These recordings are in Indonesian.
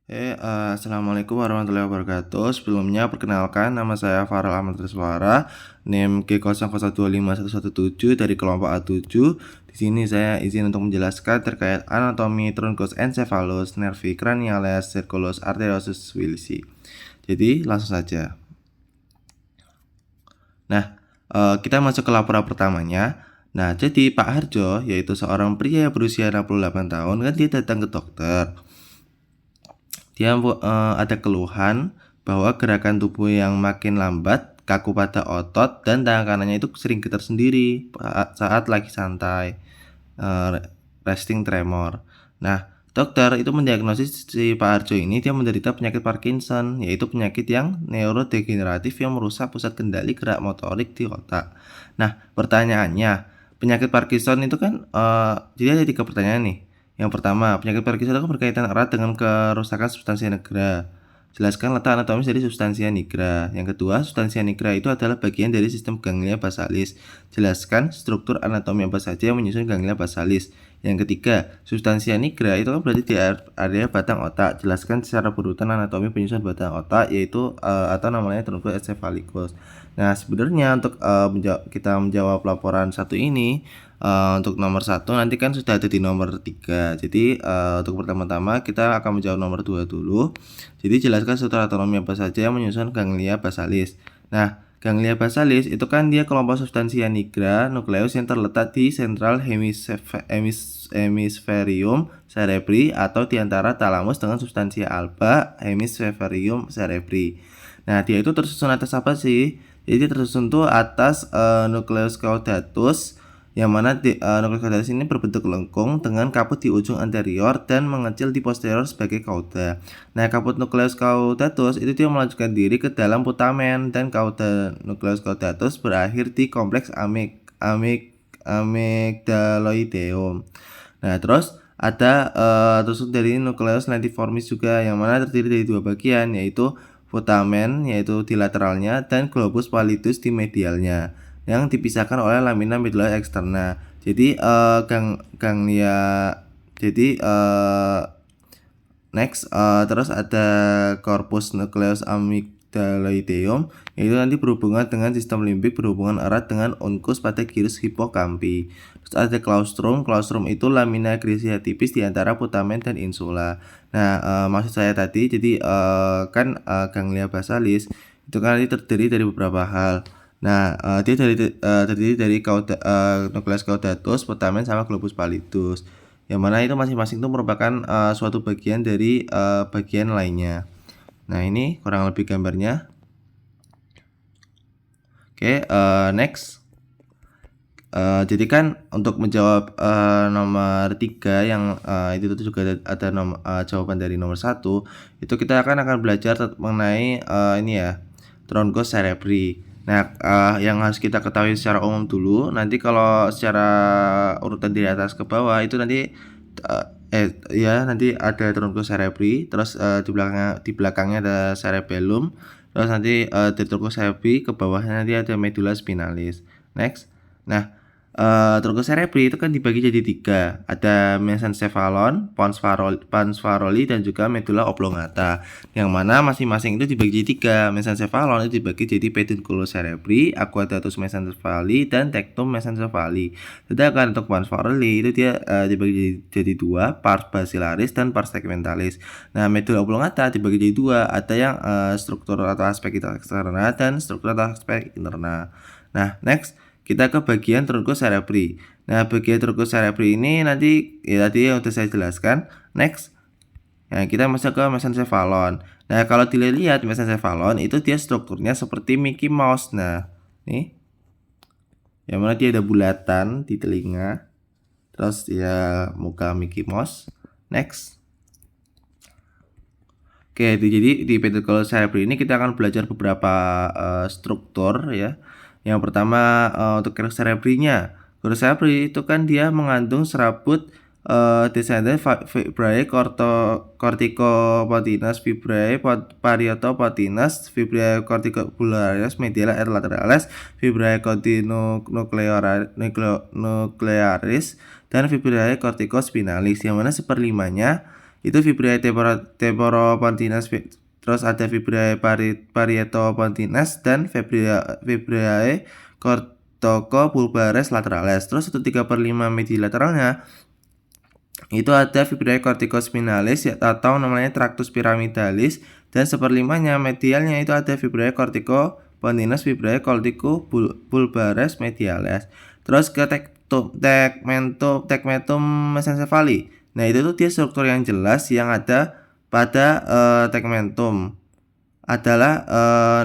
Assalamualaikum warahmatullahi wabarakatuh. Sebelumnya perkenalkan nama saya Farel Ahmad Riswara, NIM G0012517 dari kelompok A7. Di sini saya izin untuk menjelaskan terkait anatomi truncus encephalus nervi cranialis circulus arteriosus Wilisi. Jadi langsung saja. Nah, kita masuk ke laporan pertamanya. Nah, jadi Pak Harjo, yaitu seorang pria berusia 68 tahun, kan dia datang ke dokter. Dia ada keluhan bahwa gerakan tubuh yang makin lambat, kaku pada otot, dan tangan kanannya itu sering getar sendiri saat lagi santai, resting tremor. Nah, dokter itu mendiagnosis si Pak Harjo ini dia menderita penyakit Parkinson, yaitu penyakit yang neurodegeneratif yang merusak pusat kendali gerak motorik di otak. Nah, pertanyaannya, penyakit Parkinson itu kan jadi ada 3 pertanyaan nih. Yang pertama, penyakit Parkinson itu berkaitan erat dengan kerusakan substansia nigra. Jelaskan letak anatomis dari substansia nigra. Yang kedua, substansia nigra itu adalah bagian dari sistem ganglia basalis. Jelaskan struktur anatomi apa saja yang menyusun ganglia basalis. Yang ketiga, substansia nigra itu kan berarti di area batang otak. Jelaskan secara berurutan anatomi penyusun batang otak, yaitu atau namanya truncus encephalitis. Nah, sebenarnya untuk kita menjawab laporan satu ini, untuk nomor 1 nanti kan sudah ada di nomor 3. Jadi untuk pertama-tama kita akan menjawab nomor 2 dulu. Jadi jelaskan struktur anatomi apa saja yang menyusun ganglia basalis. Nah, ganglia basalis itu kan dia kelompok substansia nigra nukleus yang terletak di central hemispherium cerebri atau di antara talamus dengan substansia alba hemispherium cerebri. Nah, dia itu tersusun atas apa sih? Jadi tersusun tuh atas nukleus caudatus, yang mana nukleus caudatus ini berbentuk lengkung dengan kaput di ujung anterior dan mengecil di posterior sebagai cauda. Nah, kaput nukleus caudatus itu dia melanjutkan diri ke dalam putamen, dan cauda nukleus caudatus berakhir di kompleks amygdaloideum. Nah, terus ada tersusun dari nukleus lentiformis juga, yang mana terdiri dari 2 bagian, yaitu putamen yaitu di lateralnya dan globus pallidus di medialnya, yang dipisahkan oleh lamina medulla externa. Jadi terus ada corpus nucleus amygdaloideum, yaitu nanti berhubungan dengan sistem limbik, berhubungan erat dengan uncus pada gyrus hippocampus. Terus ada claustrum itu lamina grigia tipis di antara putamen dan insula. Nah, maksud saya tadi, jadi ganglia basalis itu kan nanti terdiri dari beberapa hal. Nah, dia terdiri dari nukleus caudatus, putamen, sama globus pallidus, yang mana itu masing-masing itu merupakan suatu bagian dari bagian lainnya. Nah, ini kurang lebih gambarnya. Oke, next. Jadi kan untuk menjawab nomor 3 yang itu juga ada jawaban dari nomor 1, itu kita akan belajar mengenai ini ya, truncus cerebri. Nah, yang harus kita ketahui secara umum dulu, nanti kalau secara urutan dari atas ke bawah itu nanti nanti ada truncus cerebri, terus di belakangnya ada cerebellum, terus nanti dari truncus cerebri ke bawahnya nanti ada medulla spinalis. Next. Nah, truncus cerebri itu kan dibagi jadi 3. Ada mesencephalon, pons faroli, dan juga medulla oblongata, yang mana masing-masing itu dibagi jadi 3. Mesencephalon itu dibagi jadi pedunculus cerebri, aqueductus mesencephali, dan tectum mesencephali. Sedangkan untuk pons faroli itu dia dibagi jadi 2, pars basilaris dan pars tegmentalis. Nah, medulla oblongata dibagi jadi 2, ada yang struktur atau aspek eksterna dan struktur atau aspek interna. Nah, next kita ke bagian truncus cerebri. Nah, bagian truncus cerebri ini nanti ya tadi yang sudah saya jelaskan. Next. Nah, kita masuk ke mesencephalon. Nah, kalau dilihat mesencephalon itu dia strukturnya seperti Mickey Mouse. Nah, nih. Yang mana dia ada bulatan di telinga. Terus ya muka Mickey Mouse. Next. Oke, jadi di pedunculus cerebri ini kita akan belajar beberapa struktur ya. Yang pertama untuk kerus cerebrinya. Kerus cerebri itu kan dia mengandung serabut descendant fibrae corticopotinus, fibrae parietopotinus, fibrae corticobularis medialis et lateralis, fibrae continonuclearis, dan fibrae corticospinalis, yang mana 1/5-nya itu Fibriae temporopontinus, terus ada Fibriae parietopontinus dan Fibriae corticobulbaris lateralis. Terus untuk 3/5 medilateralnya itu ada Fibriae corticospinalis atau namanya Tractus piramidalis, dan 1/5-nya medialnya itu ada Fibriae corticopontinus, Fibriae corticobulbaris medialis. Terus ke tegmentum mesencephali. Nah, itu tuh dia struktur yang jelas yang ada pada tegmentum adalah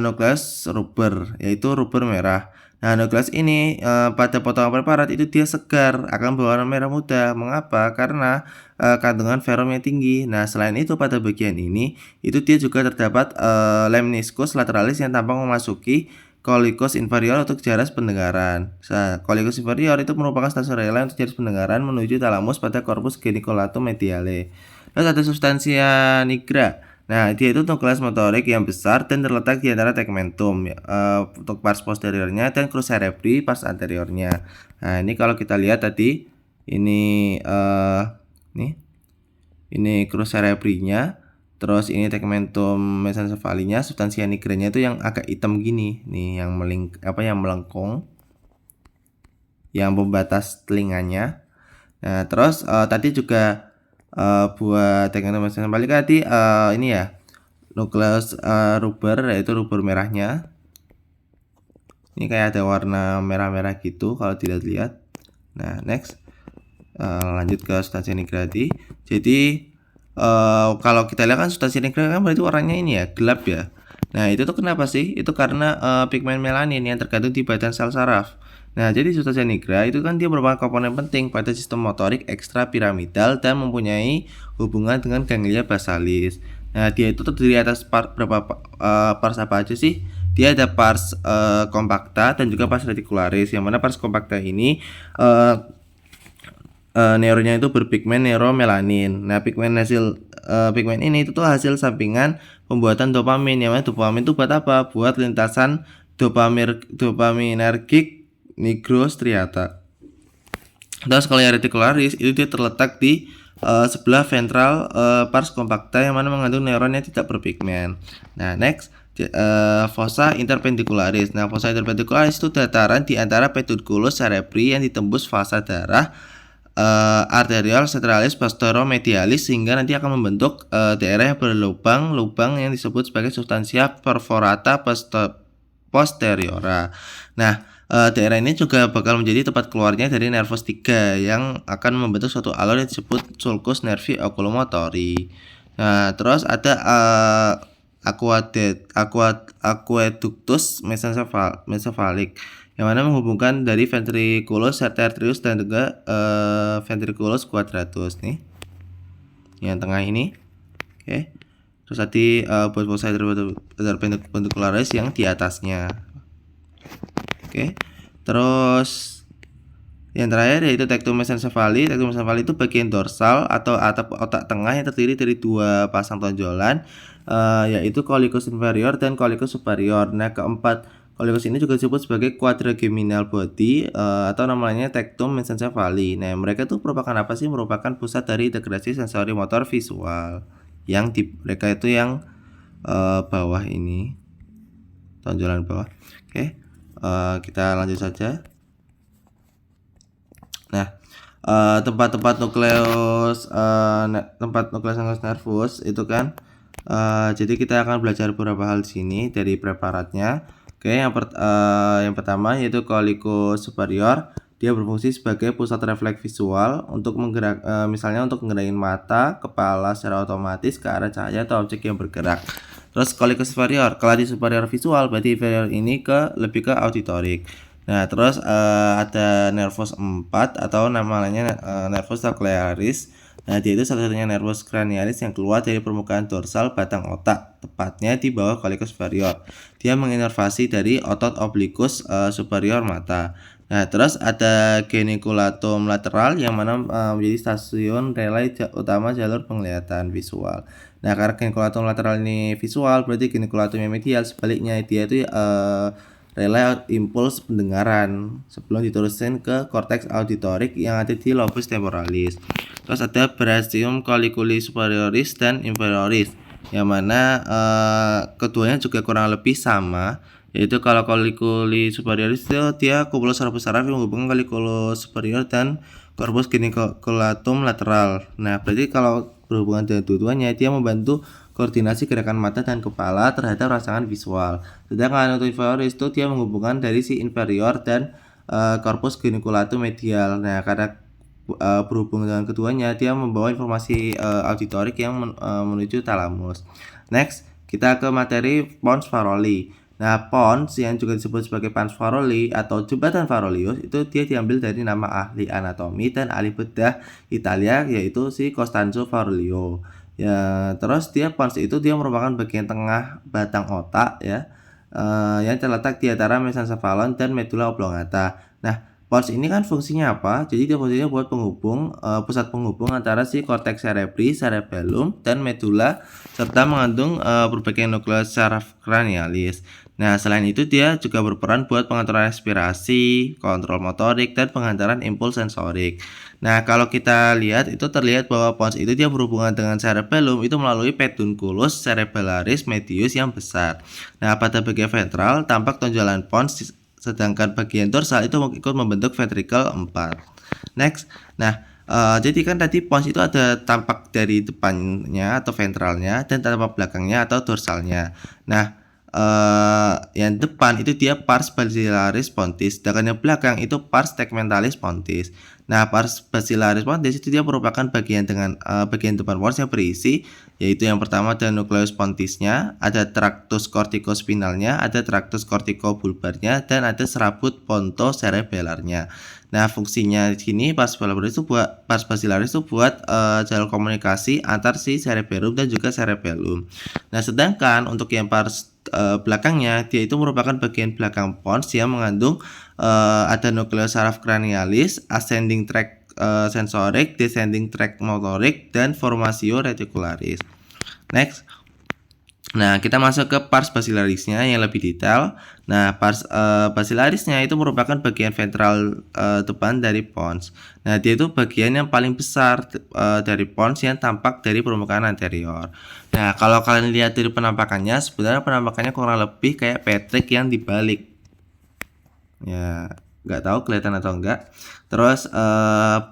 nukleus rubber, yaitu rubber merah. Nah, nukleus ini pada potongan preparat itu dia segar, akan berwarna merah muda. Mengapa? Karena kandungan ferrumnya tinggi. Nah, selain itu pada bagian ini itu dia juga terdapat lemniscus lateralis yang tampak memasuki colicus inferior untuk jaras pendengaran. Nah, colicus inferior itu merupakan stasiun rela untuk jaras pendengaran menuju thalamus pada corpus geniculatum mediale. Terus ada substansia nigra. Nah, dia itu nukleus motorik yang besar dan terletak di antara tegmentum untuk pars posteriornya dan crus cerebri pars anteriornya. Nah, ini kalau kita lihat tadi ini ini crus cerebrinya, terus ini tegmentum mesencephalinya, substansia nigranya itu yang agak hitam gini, nih yang melengkung, yang pembatas telinganya. Nah, terus tadi juga buat tegmentum mesencephali tadi ini ya nukleus rubber, yaitu rubber merahnya. Ini kayak ada warna merah-merah gitu kalau tidak lihat. Nah, next lanjut ke substansia nigra tadi. Jadi kalau kita lihat kan substansia nigra kan berarti warnanya ini ya gelap ya. Nah, itu tuh kenapa sih? Itu karena pigmen melanin yang terkandung di badan sel saraf. Nah, jadi substansia nigra itu kan dia merupakan komponen penting pada sistem motorik ekstrapiramidal dan mempunyai hubungan dengan ganglia basalis. Nah, dia itu terdiri atas berapa pars apa aja sih? Dia ada pars compacta dan juga pars reticularis. Yang mana pars compacta ini neuronnya itu berpigmen neuromelanin. Nah, pigmen ini itu tuh hasil sampingan pembuatan dopamin. Yang mana dopamin itu buat apa? Buat lintasan dopaminergic nigrostriata. Terus kalau yang reticularis itu dia terletak di sebelah ventral pars compacta yang mana mengandung neuron yang tidak berpigmen. Nah, next fossa interpendicularis. Nah, fossa interpendicularis itu dataran di antara pedunculus cerebri yang ditembus fasa darah arterial centralis posteromedialis sehingga nanti akan membentuk daerah yang berlubang-lubang yang disebut sebagai substansia perforata posteriora. Nah, daerah ini juga bakal menjadi tempat keluarnya dari nervus 3 yang akan membentuk suatu alur yang disebut sulcus nervi oculomotori. Nah, terus ada aqueductus mesencephalic yang mana menghubungkan dari ventriculus tertius dan juga ventriculus quadratus nih. Yang tengah ini. Oke. Terus tadi buat fossa interpendicularis yang di atasnya. Oke. Terus yang terakhir yaitu tectum mesencephali. Tectum mesencephali itu bagian dorsal atau atap otak tengah yang terdiri dari dua pasang tonjolan yaitu colicus inferior dan colicus superior. Nah, keempat colicus ini juga disebut sebagai quadrigeminal body atau namanya tectum mesencephali. Nah, mereka itu merupakan apa sih? Merupakan pusat dari integrasi sensori motor visual. Yang di mereka itu yang bawah ini, tonjolan bawah. Oke. Kita lanjut saja. Nah, tempat nukleus nervus itu kan jadi kita akan belajar beberapa hal di sini dari preparatnya. Oke, yang pertama yaitu colicus superior. Dia berfungsi sebagai pusat refleks visual untuk misalnya untuk menggerakin mata, kepala secara otomatis ke arah cahaya atau objek yang bergerak. Terus colicus inferior, kalau di superior visual berarti inferior ini lebih ke auditorik. Nah, terus ada nervus 4 atau namanya nervus nuclearis. Nah, dia itu satu-satunya nervus cranialis yang keluar dari permukaan dorsal batang otak, tepatnya di bawah colicus superior. Dia menginervasi dari otot oblikus superior mata. Nah, terus ada geniculatum lateral yang mana menjadi stasiun relay utama jalur penglihatan visual. Nah, karena geniculatum lateral ini visual, berarti geniculatum medial sebaliknya dia itu relay impuls pendengaran sebelum diteruskan ke korteks auditorik yang ada di lobus temporalis. Terus ada brachydactyly colliculi superioris dan inferioris, yang mana keduanya juga kurang lebih sama, yaitu kalau colliculi superioris itu dia kubulus saraf saraf yang menghubungkan colliculus superior dan corpus geniculatum lateral. Nah, berarti kalau berhubungan dengan dua-duanya, dia membantu koordinasi gerakan mata dan kepala terhadap rangsangan visual. Sedangkan untuk inferioris itu dia menghubungkan dari si inferior dan corpus geniculatum medial. Nah, karena berhubungan dengan keduanya, dia membawa informasi auditorik yang menuju thalamus. Next, kita ke materi pons Farolli. Nah, pons yang juga disebut sebagai pons Farolli atau jembatan Farolius itu dia diambil dari nama ahli anatomi dan ahli bedah Italia, yaitu si Costanzo Farolio. Ya, terus dia pons itu dia merupakan bagian tengah batang otak ya, yang terletak di antara mesencephalon dan medulla oblongata. Nah, pons ini kan fungsinya apa? Jadi dia fungsinya buat penghubung, pusat penghubung antara si cortex cerebri, cerebellum, dan medulla, serta mengandung berbagai nukleus saraf cranialis. Nah, selain itu dia juga berperan buat pengaturan respirasi, kontrol motorik, dan pengantaran impuls sensorik. Nah, kalau kita lihat itu terlihat bahwa pons itu dia berhubungan dengan cerebellum itu melalui pedunculus cerebellaris medius yang besar. Nah, pada bagian ventral tampak tonjolan pons, sedangkan bagian dorsal itu ikut membentuk ventricle 4. Next, nah jadi kan tadi pons itu ada tampak dari depannya atau ventralnya dan tampak belakangnya atau dorsalnya. Nah, yang depan itu dia pars basilaris pontis, sedangkan yang belakang itu pars tegmentalis pontis. Nah, pars basilaris pontis itu dia merupakan bagian dengan bagian depan pons yang berisi, yaitu yang pertama ada nukleus pontisnya, ada tractus corticospinalnya, ada tractus corticobulbarnya, dan ada serabut pontocerebellarnya. Nah, fungsinya di sini pars basilaris itu buat jalur komunikasi antar si cerebellum dan juga cerebellum. Nah, sedangkan untuk yang pars belakangnya, dia itu merupakan bagian belakang pons yang mengandung ada nukleus saraf cranialis, ascending tract sensorik, descending tract motorik, dan formatio reticularis. Next. Nah, kita masuk ke pars basilarisnya yang lebih detail. Nah, pars basilarisnya itu merupakan bagian ventral depan dari pons. Nah, dia itu bagian yang paling besar dari pons yang tampak dari permukaan anterior. Nah, kalau kalian lihat dari penampakannya, sebenarnya penampakannya kurang lebih kayak Patrick yang dibalik. Ya, nggak tahu kelihatan atau enggak. Terus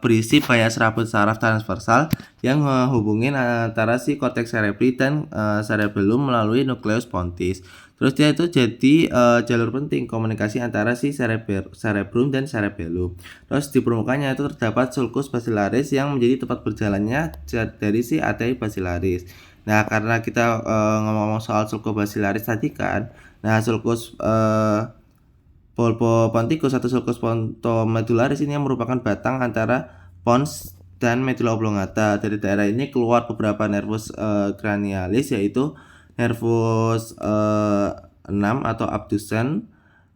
berisi banyak serabut saraf transversal yang menghubungin antara si cortex cerebri dan cerebellum melalui nukleus pontis. Terus dia itu jadi jalur penting komunikasi antara si cerebrum dan cerebellum. Terus di permukaannya itu terdapat sulcus basilaris yang menjadi tempat berjalannya dari si arteri basilaris. Nah, karena kita ngomong-ngomong soal sulcus basilaris tadi kan, nah sulcus Polpoponticus atau sulcus pontomedullaris ini yang merupakan batang antara pons dan medulla oblongata. Dari daerah ini keluar beberapa nervus cranialis, yaitu nervus 6 atau abducens,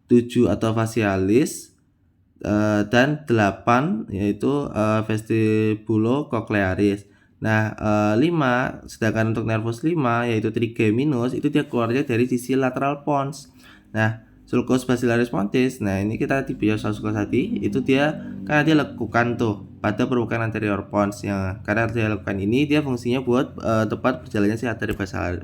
7 atau facialis, dan 8 yaitu vestibulocochlearis. Nah, 5, sedangkan untuk nervus 5 yaitu trigeminus itu dia keluarnya dari sisi lateral pons. Nah, sulcus basilaris pontis, nah ini kita di sulcus tadi itu dia karena dia lekukan tuh pada permukaan anterior pons, yang karena dia lekukan ini dia fungsinya buat tepat berjalannya si arteri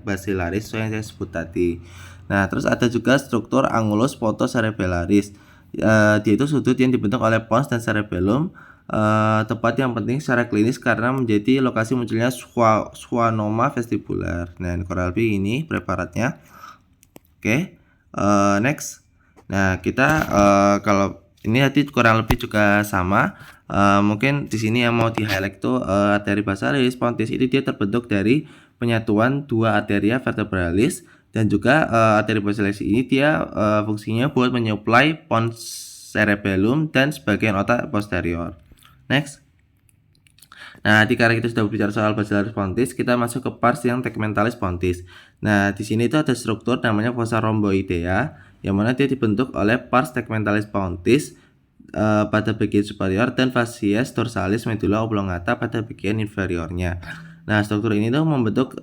basilaris yang saya sebut tadi. Nah, terus ada juga struktur angulus pontocerebellaris. Dia itu sudut yang dibentuk oleh pons dan cerebellum, tempat yang penting secara klinis karena menjadi lokasi munculnya schwannoma vestibular. Nah, ini kurang lebih ini preparatnya. Oke. Next. Nah, kita kalau ini tadi kurang lebih juga sama. Mungkin di sini yang mau di highlight tuh arteri basilaris pontis itu dia terbentuk dari penyatuan dua arteria vertebralis, dan juga arteri basilaris ini dia fungsinya buat menyuplai pons cerebellum dan sebagian otak posterior. Next. Nah, karena kita sudah berbicara soal basilaris pontis, kita masuk ke pars yang tegmentalis pontis. Nah, di sini itu ada struktur namanya fossa rhomboidea, yang mana dia dibentuk oleh pars tegmentalis pontis pada bagian superior dan facies dorsalis medulla oblongata pada bagian inferiornya. Nah, struktur ini tuh membentuk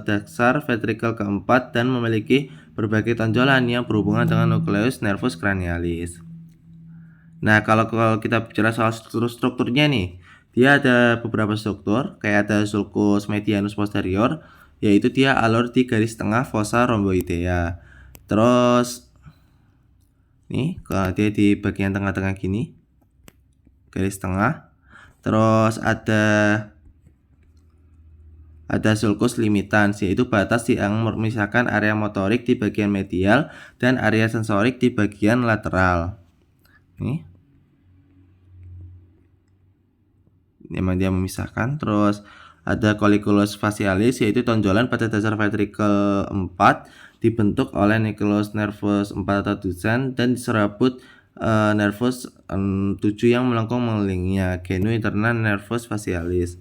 dasar ventricle keempat dan memiliki berbagai tonjolan yang berhubungan dengan nucleus nervus cranialis. Nah, kalau kita bicara soal strukturnya nih, dia ada beberapa struktur, kayak ada sulcus medianus posterior, yaitu dia alur di garis tengah fossa rhomboidea. Terus nih, kalau dia di bagian tengah-tengah gini, garis tengah. Terus ada sulcus limitans, yaitu batas yang memisahkan area motorik di bagian medial dan area sensorik di bagian lateral. Nih, memang dia memisahkan. Terus ada colliculus facialis, yaitu tonjolan pada dasar ventricle 4 dibentuk oleh nucleus nervus 4 atau Duchenne dan diserabut nervus 7 yang melengkung mengelilingnya, genu interna nervus facialis.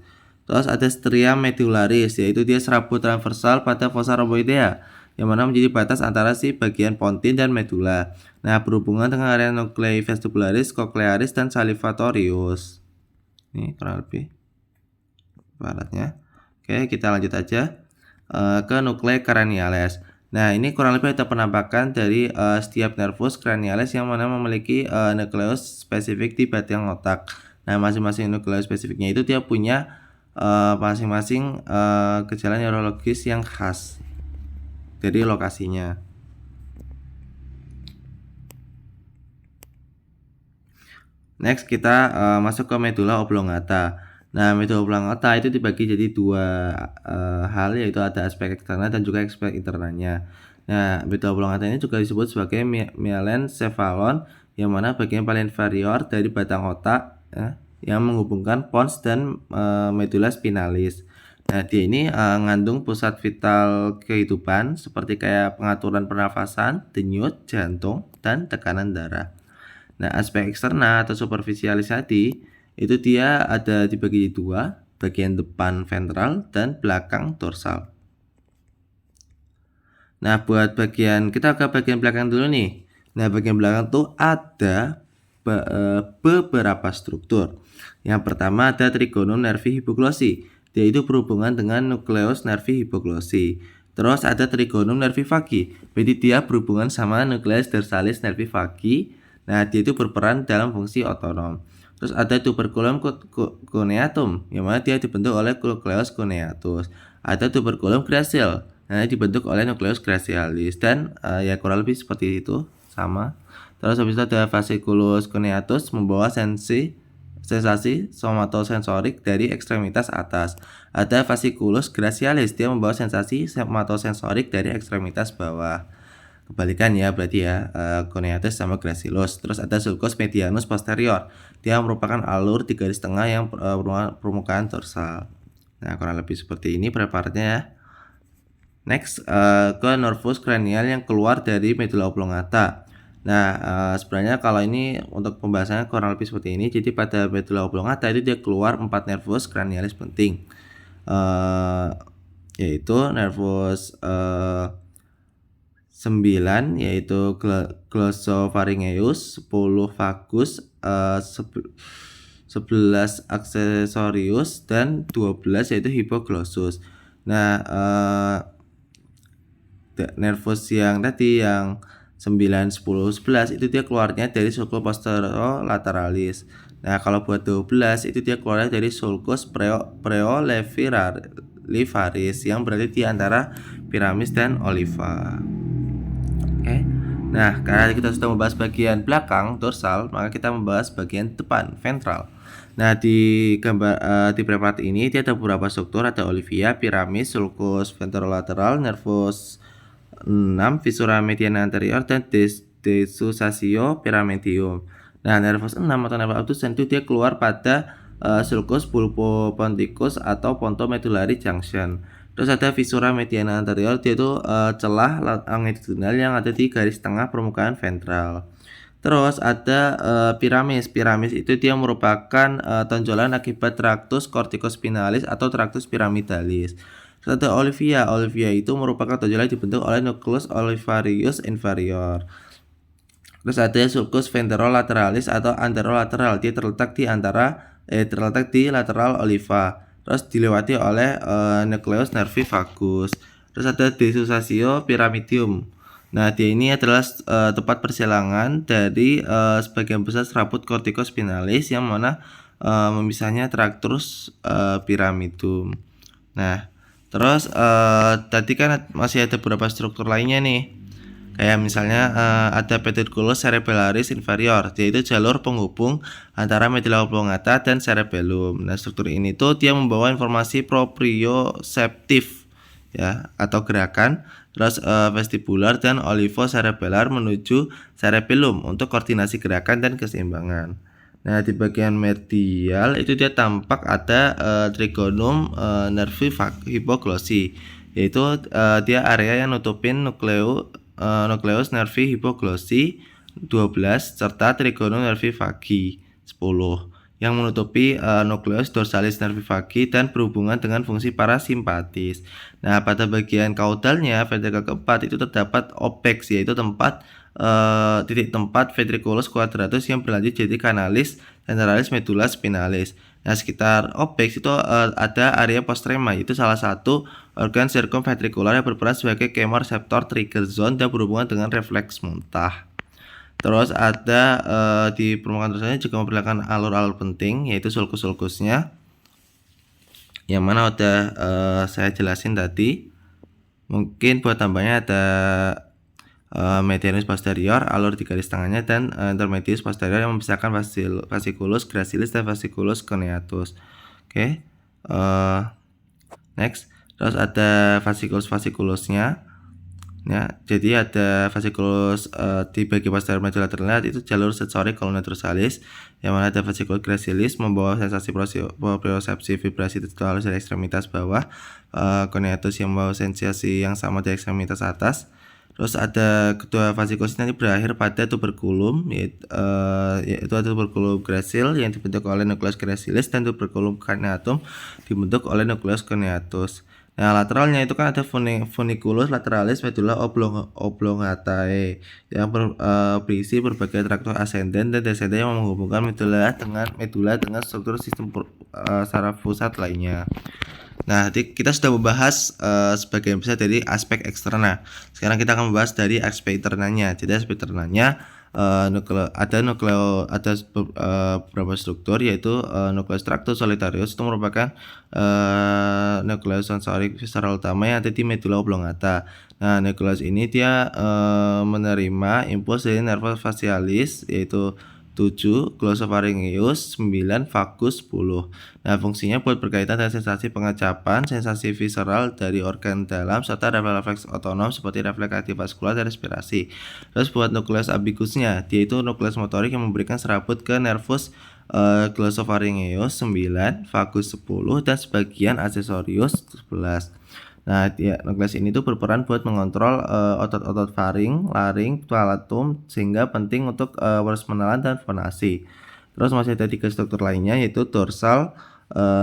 Terus ada stria medullaris, yaitu dia serabut transversal pada fossa rhomboidea yang mana menjadi batas antara si bagian pontin dan medula. Nah, berhubungan dengan area nuclei vestibularis, cochlearis, dan salivatorius. Ini kurang lebih baratnya. Oke, kita lanjut aja ke nuclei craniales. Nah, ini kurang lebih ada penampakan dari setiap nervus cranialis yang mana memiliki nukleus spesifik di batang otak. Nah, masing-masing nukleus spesifiknya itu dia punya masing-masing gejala neurologis yang khas dari lokasinya. Next, kita masuk ke medula oblongata. Nah, medula oblongata itu dibagi jadi dua hal, yaitu ada aspek eksternal dan juga aspek internalnya. Nah, medula oblongata ini juga disebut sebagai melencephalon, yang mana bagian paling inferior dari batang otak yang menghubungkan pons dan medula spinalis. Nah, dia ini mengandung pusat vital kehidupan seperti kayak pengaturan pernafasan, denyut, jantung, dan tekanan darah. Nah, aspek eksternal atau superficialis tadi itu dia ada dibagi dua, bagian depan ventral dan belakang dorsal. Nah, buat kita ke bagian belakang dulu nih. Nah, bagian belakang tuh ada beberapa struktur. Yang pertama ada trigonum nervi hypoglossy. Dia itu berhubungan dengan nucleus nervi hypoglossy. Terus ada trigonum nervi vagi. Jadi dia berhubungan sama nucleus dorsalis nervi vagi. Nah, dia itu berperan dalam fungsi otonom. Terus ada tuberculum cuneatum, yang mana dia dibentuk oleh nucleus cuneatus. Ada tuberculum gracile, nah dibentuk oleh nucleus gracialis, dan ya kurang lebih seperti itu sama. Terus habis itu ada fasciculus cuneatus membawa sensasi somatosensorik dari ekstremitas atas. Ada fasciculus gracialis, dia membawa sensasi somatosensorik dari ekstremitas bawah. Kebalikan ya berarti ya, cuneatus sama gracilus. Terus ada sulcus medianus posterior, dia merupakan alur di garis tengah yang permukaan dorsal. Nah, kurang lebih seperti ini preparatnya ya. Next, ke nervus cranial yang keluar dari medula oblongata. Nah, sebenarnya kalau ini untuk pembahasannya kurang lebih seperti ini. Jadi pada medula oblongata itu dia keluar 4 nervus cranialis penting, yaitu nervus 9, yaitu glossopharyngeus, 10 vagus, 11 accessorius, dan 12 yaitu hypoglossus. Nah, nervus yang tadi yang 9, 10, 11 itu dia keluarnya dari sulcus posterolaterales. Nah, kalau buat 12 itu dia keluarnya dari sulcus preolivaris yang berada di antara piramis dan oliva. Oke. Nah, karena kita sudah membahas bagian belakang dorsal, maka kita membahas bagian depan ventral. Nah, di preparat ini dia ada beberapa struktur, ada olivia, piramis, sulcus ventrolateral, nervus 6, viscera mediana anterior, dan desusatio pyramidum. Nah, nervus 6 atau nervus abducens itu dia keluar pada sulcus bulboponticus atau pontomedullary junction. Terus ada viscera mediana anterior, dia itu celah longitudinal yang ada di garis tengah permukaan ventral. Terus ada piramis. Piramis itu dia merupakan tonjolan akibat tractus corticospinalis atau tractus pyramidalis. Terus ada olivia. Olivia itu merupakan tonjolan dibentuk oleh nucleus olivarius inferior. Terus ada sulcus ventrolateralis atau anterolateral. Dia terletak di lateral oliva. Terus dilewati oleh nucleus nervi vagus. Terus ada desusatio pyramidum. Nah, dia ini adalah tempat persilangan dari sebagian besar serabut corticospinalis yang mana memisahnya tractus pyramidum. Nah, terus tadi kan masih ada beberapa struktur lainnya nih. Kayak misalnya ada peduculus cerebellaris inferior, yaitu jalur penghubung antara medulla oblongata dan cerebellum. Nah, struktur ini tuh dia membawa informasi proprioseptif ya atau gerakan, terus vestibular dan olivocerebellar menuju cerebellum untuk koordinasi gerakan dan keseimbangan. Nah, di bagian medial itu dia tampak ada trigonum nervi hypoglossy, yaitu dia area yang nutupin nucleus nervi hypoglossy 12 serta trigonum nervi vagi 10 yang menutupi nucleus dorsalis nervi vagi dan berhubungan dengan fungsi parasimpatis. Nah, pada bagian kaudalnya ventrikel keempat itu terdapat opex, yaitu titik tempat ventriculus quadratus yang berlanjut jadi kanalis centralis medulla spinalis. Nah, sekitar opex itu ada area postrema, itu salah satu organ circumventricular yang berperan sebagai chemoreceptor trigger zone dan berhubungan dengan refleks muntah. Terus ada di permukaan tersebut juga memperlihatkan alur-alur penting, yaitu sulcus-sulcusnya, yang mana udah saya jelasin tadi. Mungkin buat tambahnya ada medianus posterior, alur di garis tengahnya, dan intermedius posterior yang memisahkan fasciculus gracilis dan fasciculus coneatus. Oke, next. Terus ada fasciculusnya. Ya, jadi ada fasciculus di bagian posterior medulla terlihat itu jalur sensorik columna dorsalis, yang mana ada fasciculus gracilis membawa sensasi propriosepsi vibrasi halus dari ekstremitas bawah, coneatus yang membawa sensasi yang sama di ekstremitas atas. Terus ada kedua fasciculus nanti berakhir pada tuberculum, yaitu ada tuberculum gracil yang dibentuk oleh nucleus gracilis dan tuberculum carinatum dibentuk oleh nucleus coneatus. Nah, lateralnya itu kan ada funiculus lateralis medulla oblongatae yang berisi berbagai traktus ascendens dan descendens yang menghubungkan medulla dengan struktur sistem saraf pusat lainnya. Nah, kita sudah membahas sebagian besar dari aspek eksternal. Sekarang kita akan membahas dari aspek internalnya. Jadi aspek internalnya ada beberapa struktur, yaitu nucleus tractus solitarius itu merupakan nucleus sensorik visceral utama yang ada di medulla oblongata. Nah, nucleus ini dia menerima impuls dari nervus facialis, yaitu 7, glossopharyngeus, 9, vagus, 10. Nah, fungsinya buat berkaitan dengan sensasi pengecapan, sensasi visceral dari organ dalam, serta refleks otonom seperti refleks kardiovaskular dan respirasi. Terus buat nukleus ambigusnya, dia itu nukleus motorik yang memberikan serabut ke nervus glossopharyngeus 9, vagus 10, dan sebagian accessorius 11. Nah, nukleus ini tuh berperan buat mengontrol otot-otot faring, laring, palatum, sehingga penting untuk proses penelan dan fonasi. Terus masih ada 3 struktur lainnya, yaitu dorsal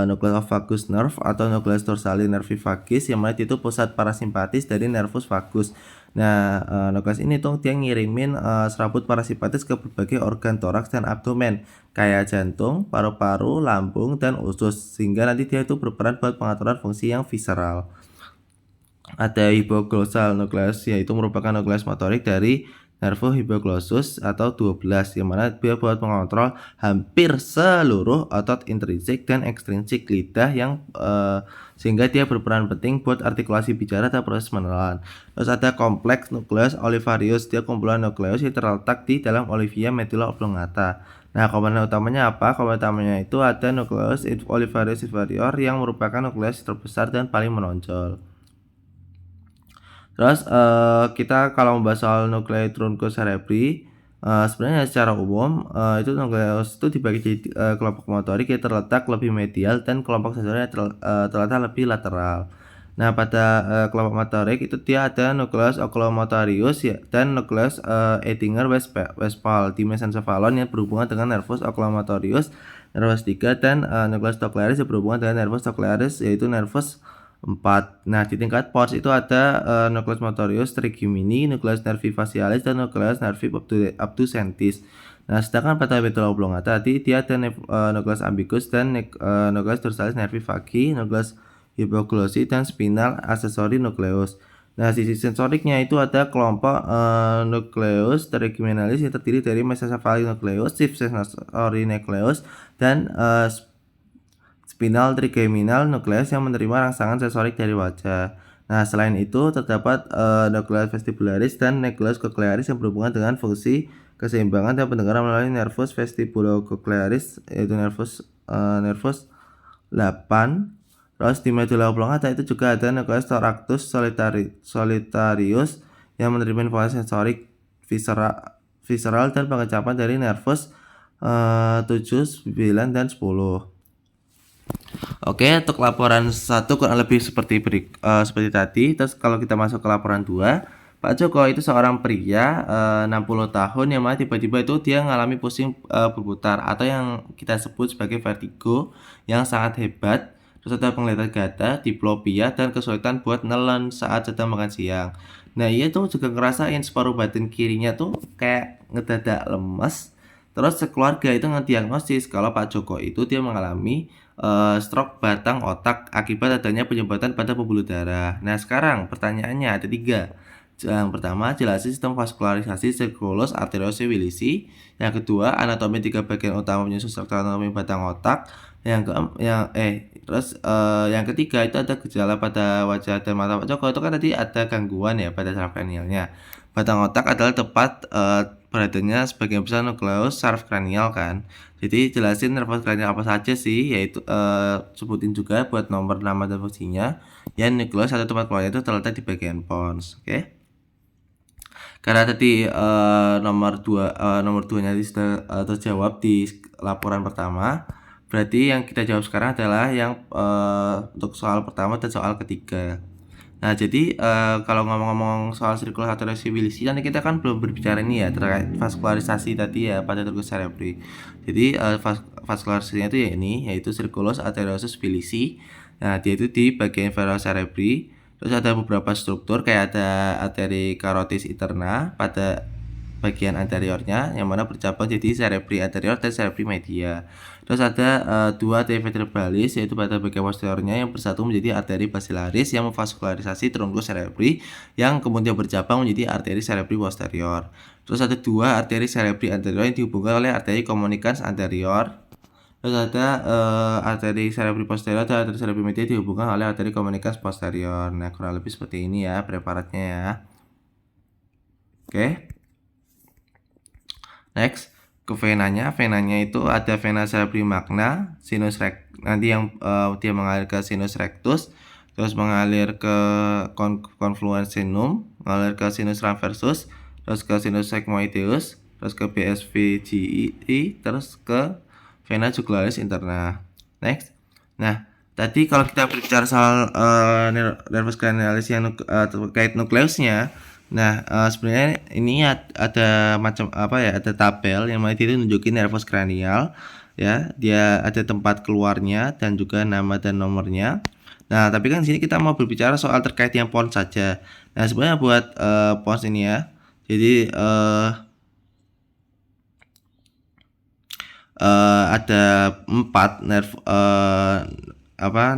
nucleus of vagus nerve atau nucleus dorsalis nervi vagis, yang mana itu pusat parasimpatis dari nervus vagus. Nah, nukleus ini tuh dia ngirimin serabut parasimpatis ke berbagai organ toraks dan abdomen, kayak jantung, paru-paru, lambung, dan usus, sehingga nanti dia itu berperan buat pengaturan fungsi yang visceral. Ada hypoglossal nucleus, yaitu merupakan nukleus motorik dari nervus hypoglossus atau 12, yang mana dia buat mengontrol hampir seluruh otot intrinsik dan ekstrinsik lidah yang sehingga dia berperan penting buat artikulasi bicara dan proses menelan. Terus ada kompleks nukleus olivarius, dia kumpulan nukleus yang terletak di dalam olivia medulla oblongata. Nah, komponen utamanya apa? Komponen utamanya itu ada nukleus olivarius inferior yang merupakan nukleus terbesar dan paling menonjol. Terus kita kalau membahas soal nuclei truncus cerebri, sebenarnya secara umum itu nukleus itu dibagi jadi kelompok motorik yang terletak lebih medial dan kelompok sensorik terletak lebih lateral. Nah, pada kelompok motorik itu dia ada nukleus oculomotorius ya, dan nukleus Edinger-Westphal di mesencephalon yang berhubungan dengan nervus oculomotorius, nervus 3, dan nukleus cochlearis yang berhubungan dengan nervus cochlearis, yaitu nervus 4. Nah, di tingkat pons itu ada nucleus motorius trigemini, nucleus nervi facialis, dan nucleus nervi abducentis. Nah, sedangkan pada medulla oblongata tadi dia ada nucleus ambiguus dan nucleus dorsalis nervi vagi, nucleus hypoglossy, dan spinal accessory nucleus. Nah, sisi sensoriknya itu ada kelompok nucleus trigeminalis yang terdiri dari mesencephalic nucleus, shift sensory nucleus, dan spinal trigeminal nucleus yang menerima rangsangan sensorik dari wajah. Nah, selain itu terdapat nucleus vestibularis dan nucleus cochlearis yang berhubungan dengan fungsi keseimbangan dan pendengaran melalui nervus vestibulocochlearis, yaitu nervus 8. Terus di medulla oblongata itu juga ada nucleus thoracic solitarius yang menerima informasi sensorik visceral dan pengecapan dari nervus 7, 9, dan 10. Oke, untuk laporan 1 kurang lebih seperti tadi. Terus kalau kita masuk ke laporan 2, Pak Joko itu seorang pria 60 tahun yang mana tiba-tiba itu dia mengalami pusing berputar atau yang kita sebut sebagai vertigo yang sangat hebat. Terus ada penglihatan gata, diplopia, dan kesulitan buat nelen saat sedang makan siang. Nah, ia tuh juga ngerasain separuh badan kirinya tuh kayak ngedadak lemes. Terus sekeluarga itu ngediagnosis kalau Pak Joko itu dia mengalami stroke batang otak akibat adanya penyumbatan pada pembuluh darah. Nah, sekarang pertanyaannya ada 3. Yang pertama, jelasin sistem vaskularisasi circulus arteriosepilisi. Yang kedua, anatomi 3 bagian utama menyusun struktur anatomi batang otak. Yang ketiga itu ada gejala pada wajah dan mata Pak Joko. Itu kan tadi ada gangguan ya pada saraf kranialnya. Batang otak adalah tempat beradanya sebagian besar nukleus saraf kranial kan. Jadi jelasin nervus kranial apa saja sih, yaitu sebutin juga buat nomor, nama, dan fungsinya. Yang nukleus atau tempat keluarnya itu terletak di bagian pons, oke? Karena tadi nomor 2-nya sudah terjawab di laporan pertama, berarti yang kita jawab sekarang adalah yang untuk soal pertama dan soal ketiga. Nah, jadi kalau ngomong-ngomong soal circulus arteriosepilisi, nanti kita kan belum berbicara ini ya terkait vaskularisasi tadi ya pada tubuh cerebri. Jadi vaskularisasinya itu ya ini, yaitu circulus arteriosepilisi. Nah, dia itu di bagian inferior cerebri. Terus ada beberapa struktur kayak ada arteri carotis interna pada bagian anteriornya yang mana bercabang jadi cerebri anterior dan cerebri media. Terus ada 2 arteri vertebralis yaitu pada bagian posteriornya yang bersatu menjadi arteri basilaris yang memvaskularisasi truncus cerebri yang kemudian bercabang menjadi arteri cerebri posterior. Terus ada 2 arteri cerebri anterior yang dihubungkan oleh arteri communicans anterior. Terus ada arteri cerebri posterior dan arteri cerebri media dihubungkan oleh arteri communicans posterior. Nah, kurang lebih seperti ini ya preparatnya ya. Oke. Next, ke venanya. Venanya itu ada vena cerebri magna, sinus nanti yang dia mengalir ke sinus rectus, terus mengalir ke confluens sinum, mengalir ke sinus transversus, terus ke sinus sigmoideus, terus ke BSV-GI, terus ke vena jugularis interna. Next. Nah, tadi kalau kita berbicara soal nervus cranialis yang terkait nukleusnya, nah sebenarnya ini ada macam apa ya, ada tabel yang mana itu nunjukin nervus cranial ya, dia ada tempat keluarnya dan juga nama dan nomornya. Nah, tapi kan di sini kita mau berbicara soal terkait yang pons saja. Nah, sebenarnya buat pons ini ya, jadi ada 4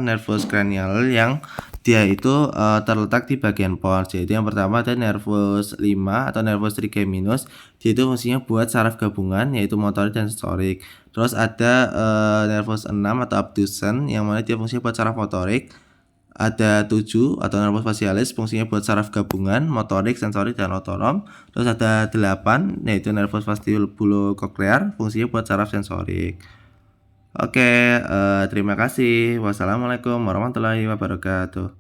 nervus cranial yang dia itu terletak di bagian pons. Jadi yang pertama ada nervus 5 atau nervus trigeminus. Dia itu fungsinya buat saraf gabungan yaitu motorik dan sensorik. Terus ada nervus 6 atau abducens yang mana dia fungsinya buat saraf motorik. Ada 7 atau nervus facialis fungsinya buat saraf gabungan, motorik, sensorik, dan otonom. Terus ada 8 yaitu nervus vestibulocochlear fungsinya buat saraf sensorik. Oke, terima kasih. Wassalamualaikum warahmatullahi wabarakatuh.